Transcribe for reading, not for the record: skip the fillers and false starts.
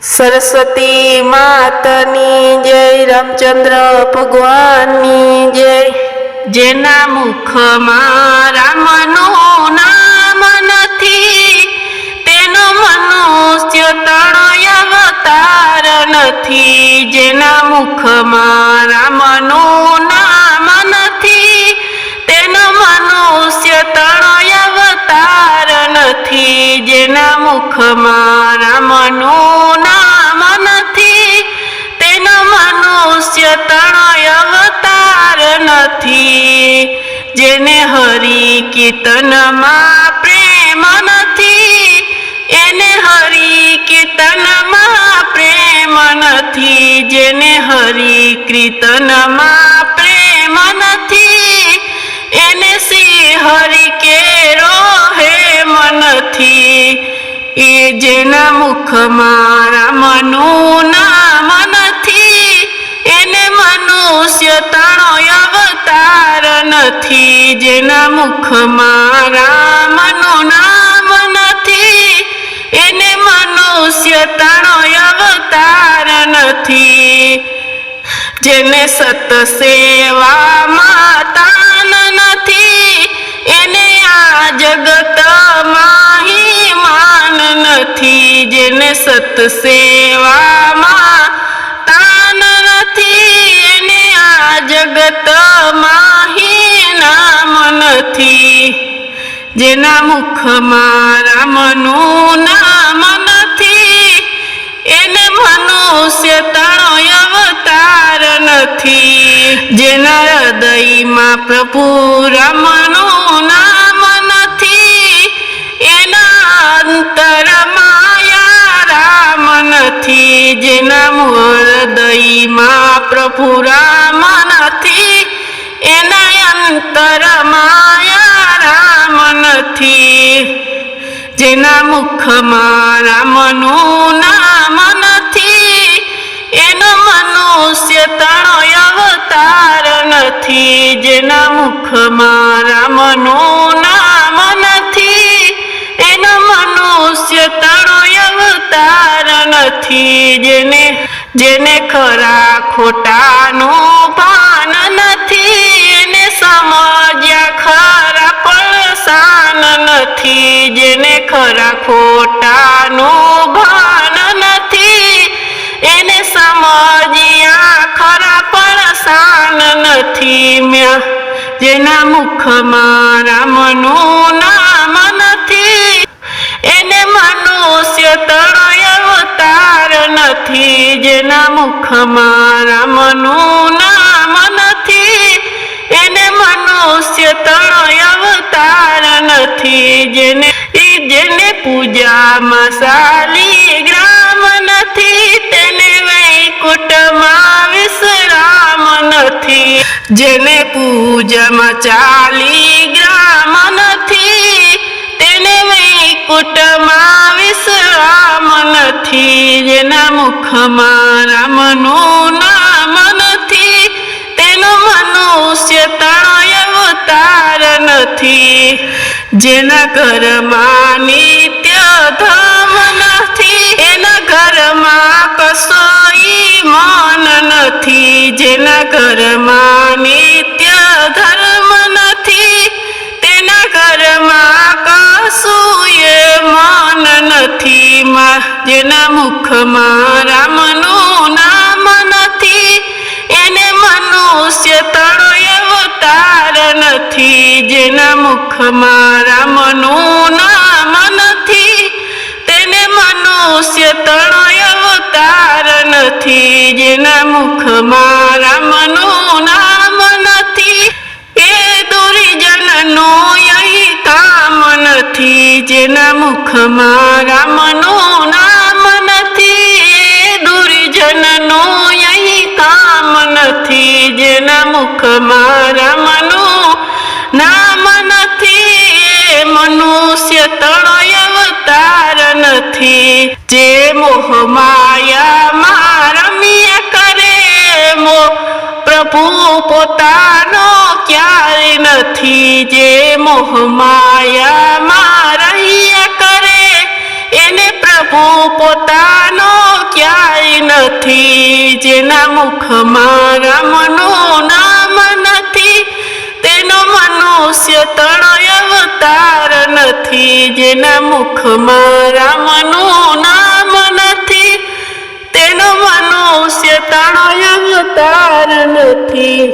सरस्वती मातनी जय, रामचंद्र भगवाननी जय। जेना मुखमां रामનું નામ નથી, તેનો મનુષ્ય તણય અવતાર નથી। જેના મુખમાં રામનું નામ નથી, તેનો મનુષ્ય તણય અવતાર નથી। જેના મુખમાં રામનું નામ નથી, તેનો મનુષ્ય તણય અવતાર નથી। જેને હરિ કીર્તનમાં પ્રેમ નથી, એને હરિ કીર્તનમાં પ્રેમ નથી। જેને હરિ કીર્તનમાં પ્રેમ નથી, એને શ્રી હરિ કેરો હેમ નથી। એ જેના મુખમાં રામનું નામ નથી, એને મનુષ્ય તણય અવતાર નથી। જેના મુખમાં રામનું નામ નથી, એને મનુષ્ય તણય અવતાર નથી। જેને સતસેવામાં તાન નથી, એને આ જગતમાં માન નથી। જેને સતસેવામાં તાન નથી, એને આ જગતમાં નામ નથી। જેના મુખમાં રામનું નામ નથી, એને મનુષ્ય તણય અવતાર નથી। જેના હૃદયમાં પ્રભુ રામનું નામ નથી, એના અંતરમાં રામ નથી। જેના હૃદયમાં પ્રભુ રામ નથી, એના અંતરમાં રામ નથી। જેના મુખમાં રામનું નામ નથી, એનો મનુષ્ય તણય અવતાર નથી। જેના મુખમાં રામનું નામ નથી, એનો મનુષ્ય તણય અવતાર નથી। જેને ખરા ખોટાનું ભાન નથી, એને સમજ્યા ખરા પરસાન નથી। જેને ખરા ખોટાનું ભાન નથી, એને સમજ્યા ખરા પરસાન નથી। જેના મુખમાં રામનું નામ નથી, એને મનુષ્ય તણય અવતાર નથી। જેના મુખમાં રામનું નામ નથી, એને મનુષ્ય તણય અવતાર નથી। જેને પૂજામાં શાલિગ્રામ નથી, તેને વૈકુંઠમાં વિશ્રામ નથી। જેને પૂજામાં શાલિગ્રામ નથી, તેને વૈકુંઠમાં વિશ્રામ નથી। જેના મુખમાં રામનું નામ નથી, તેનો મનુષ્ય તણય અવતાર નથી। જેના ઘરમાં નિત્ય ધમ નથી, એના ઘરમાં કશોય મન નથી। જેના ઘરમાં નિત્ય ધર્મ નથી, તેના ઘરમાં કશુંય મન નથી। જેના મુખમાં રામનું નામ નથી, એને મનુષ્ય તણય અવતાર નથી। જેના મુખમાં રામનું નામ નથી, તેને મનુષ્ય તણય અવતાર નથી। જેના મુખમાં રામનું નામ નથી, એ દુર્જનનું અહીં કામ નથી। જેના મુખમાં રામનું નામ નથી, એ દુર્જનનું અહીં કામ નથી। જેના મુખમાં રામનું નામ નથી, એ મનુષ્ય તણય અવતાર નથી। જે મોહ માયામાં રમ્યા કરે, પ્રભુ પોતાનો ક્યારે નથી। જે મોહ માયામાં રહ્યા કરે, એને પ્રભુ પોતાનો નથી. જેના મુખમાં રામનું નામ નથી તેનો મનુષ્ય તણય અવતાર નથી. જેના મુખમાં રામનું નામ નથી તેનો મનુષ્ય તણય અવતાર નથી.